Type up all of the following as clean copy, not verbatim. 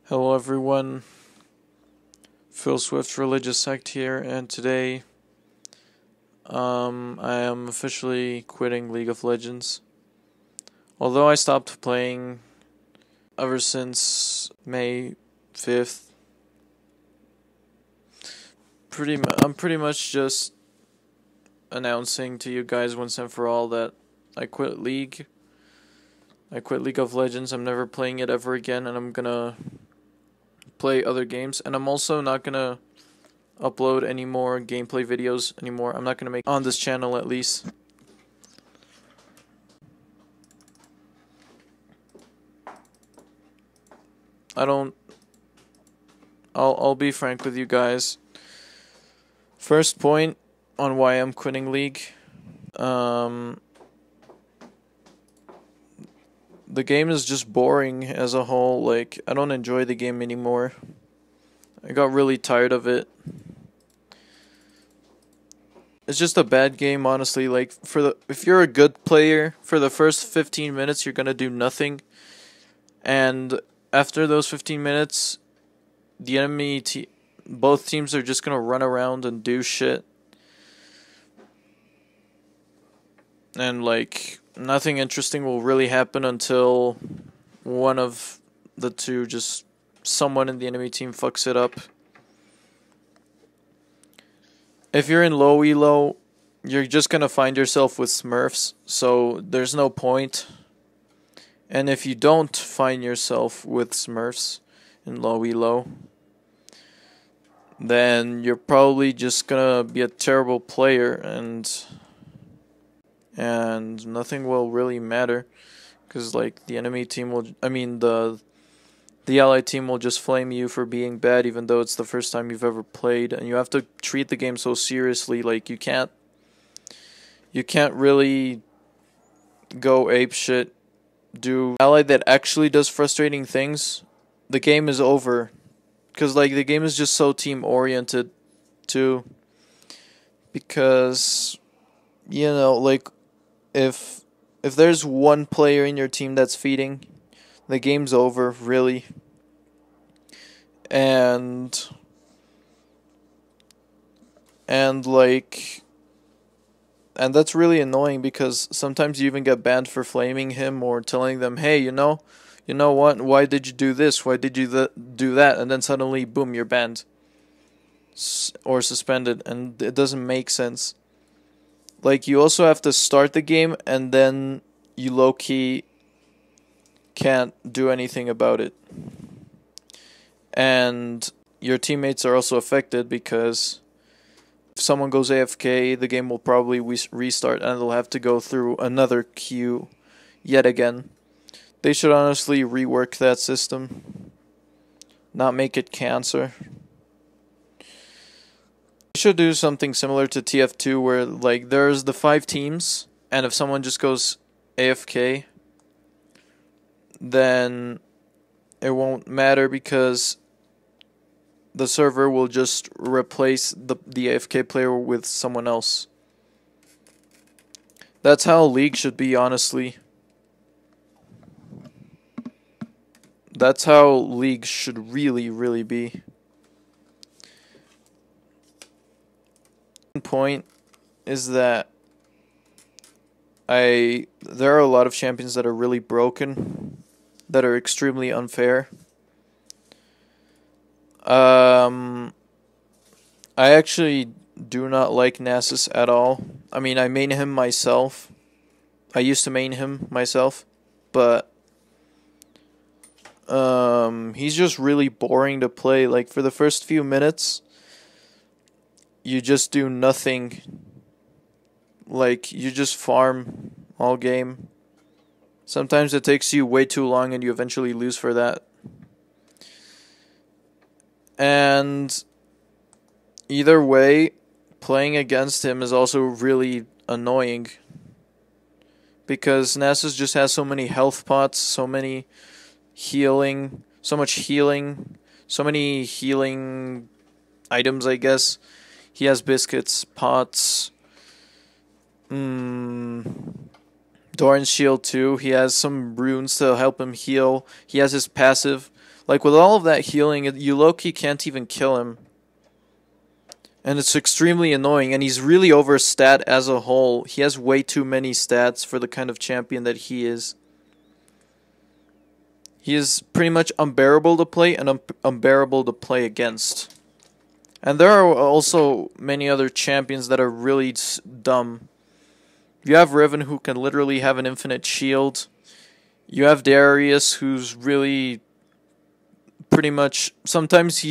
Hello everyone, Phil Swift Religious Sect here, and today I am officially quitting League of Legends. Although I stopped playing ever since May 5th, I'm pretty much just announcing to you guys once and for all that I quit League. I quit League of Legends. I'm never playing it ever again, and I'm gonna play other games, and I'm also not gonna upload any more gameplay videos anymore. I'm not gonna make on this channel at least. I'll be frank with you guys. First point on why I'm quitting League. The game is just boring as a whole. Like, I don't enjoy the game anymore. I got really tired of it. It's just a bad game, honestly. Like, if you're a good player, for the first 15 minutes you're gonna do nothing, and after those 15 minutes, both teams are just gonna run around and do shit, and like nothing interesting will really happen until one of the two, just someone in the enemy team, fucks it up. If you're in low elo, you're just gonna find yourself with Smurfs, so there's no point. And if you don't find yourself with Smurfs in low elo, then you're probably just gonna be a terrible player, and nothing will really matter, because like the enemy team will, the allied team will just flame you for being bad, even though it's the first time you've ever played, and you have to treat the game so seriously. Like, you can't really go ape shit. Do allied that actually does frustrating things, the game is over, because like the game is just so team oriented too. Because like if there's one player in your team that's feeding, the game's over, really. And that's really annoying, because sometimes you even get banned for flaming him or telling them, hey, you know what, why did you do this, why did you do that, and then suddenly, boom, you're banned or suspended, and it doesn't make sense. Like, you also have to start the game, and then you low-key can't do anything about it. And your teammates are also affected, because if someone goes AFK, the game will probably restart, and they'll have to go through another queue yet again. They should honestly rework that system, not make it cancer. They should do something similar to TF2, where like there's the 5 teams, and if someone just goes AFK, then it won't matter, because the server will just replace the AFK player with someone else. That's how League should be, honestly. That's how League should really, really be. Point is that there are a lot of champions that are really broken, that are extremely unfair. I actually do not like Nasus at all. I mean, I main him myself. I used to main him myself, but he's just really boring to play. Like, for the first few minutes, you just do nothing. Like, you just farm all game. Sometimes it takes you way too long, and you eventually lose for that. And either way, playing against him is also really annoying, because Nasus just has so many health pots, so many healing, so much healing, so many healing items, I guess. He has biscuits, pots, Doran's shield too. He has some runes to help him heal. He has his passive. Like, with all of that healing, you low-key can't even kill him. And it's extremely annoying, and he's really overstat as a whole. He has way too many stats for the kind of champion that he is. He is pretty much unbearable to play and unbearable to play against. And there are also many other champions that are really dumb. You have Riven, who can literally have an infinite shield. You have Darius, who's really pretty much sometimes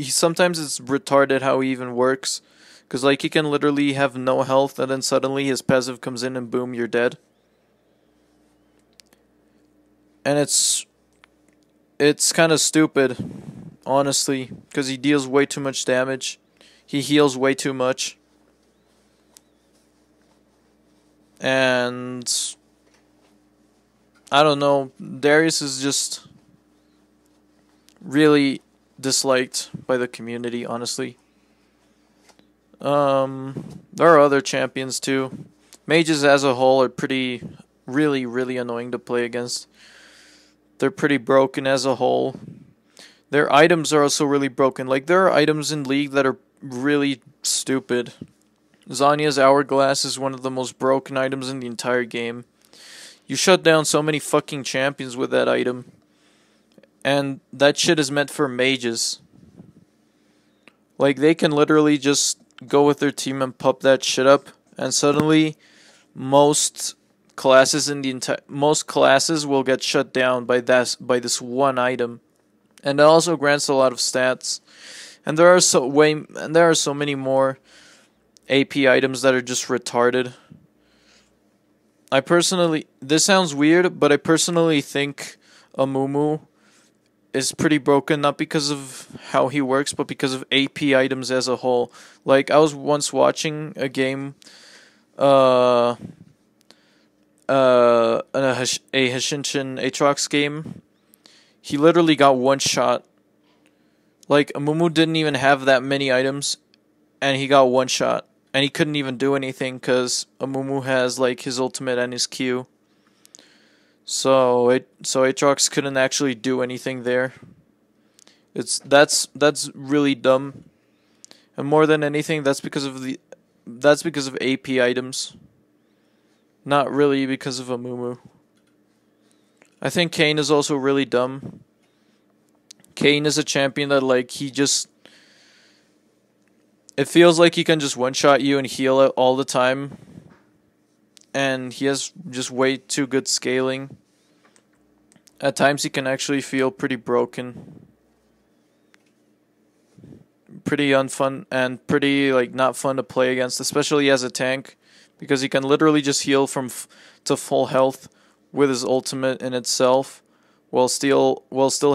sometimes it's retarded how he even works, because like he can literally have no health and then suddenly his passive comes in and boom, you're dead. And it's kind of stupid, honestly, because he deals way too much damage. He heals way too much. And I don't know, Darius is just really disliked by the community, honestly. There are other champions too. Mages as a whole are really annoying to play against. They're pretty broken as a whole. Their items are also really broken. Like, there are items in League that are really stupid. Zhonya's Hourglass is one of the most broken items in the entire game. You shut down so many fucking champions with that item. And that shit is meant for mages. Like, they can literally just go with their team and pop that shit up, and suddenly most classes will get shut down by this one item. And it also grants a lot of stats. And there are so many more AP items that are just retarded. This sounds weird, but I personally think Amumu is pretty broken, not because of how he works, but because of AP items as a whole. Like, I was once watching a game, a Henshin Aatrox game. He literally got one shot. Like, Amumu didn't even have that many items, and he got one shot. And he couldn't even do anything because Amumu has, like, his ultimate and his Q. So Aatrox couldn't actually do anything there. That's really dumb. And more than anything, that's because of AP items. Not really because of Amumu. I think Kayn is also really dumb. Kayn is a champion that, like, it feels like he can just one-shot you and heal it all the time. And he has just way too good scaling. At times he can actually feel pretty broken. Pretty unfun and pretty, like, not fun to play against, especially as a tank. Because he can literally just heal to full health with his ultimate in itself, while still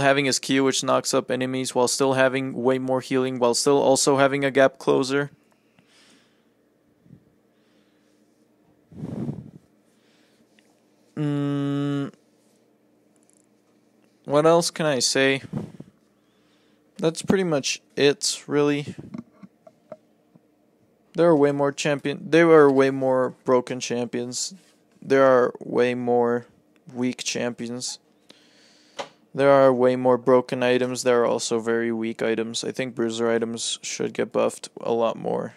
having his Q, which knocks up enemies, while still having way more healing, while still also having a gap closer. What else can I say? That's pretty much it, really. There are way more broken champions. There are way more weak champions. There are way more broken items. There are also very weak items. I think bruiser items should get buffed a lot more.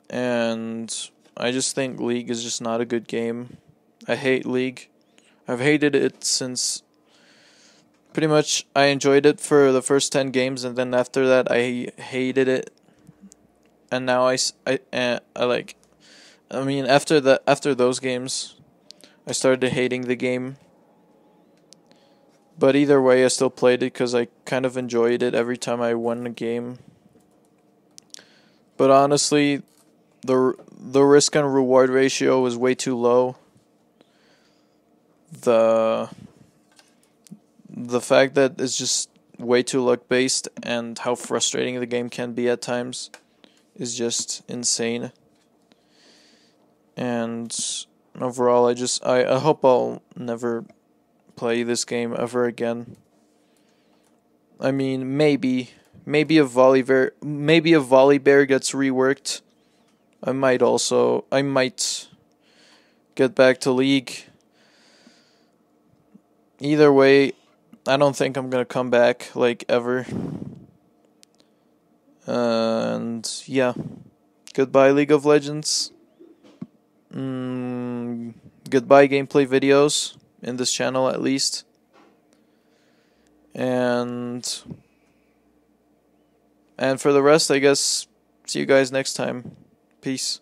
And I just think League is just not a good game. I hate League. I've hated it since pretty much I enjoyed it for the first 10 games, and then after that I hated it. And now after those games I started hating the game. But either way, I still played it because I kind of enjoyed it every time I won a game. But honestly, the risk and reward ratio was way too low. The fact that it's just way too luck based and how frustrating the game can be at times is just insane. And overall, I hope I'll never play this game ever again. I mean, maybe if Volibear gets reworked, I might get back to League. Either way, I don't think I'm gonna come back, like, ever. And yeah, goodbye League of Legends. Goodbye gameplay videos in this channel at least. And for the rest, I guess, see you guys next time. Peace.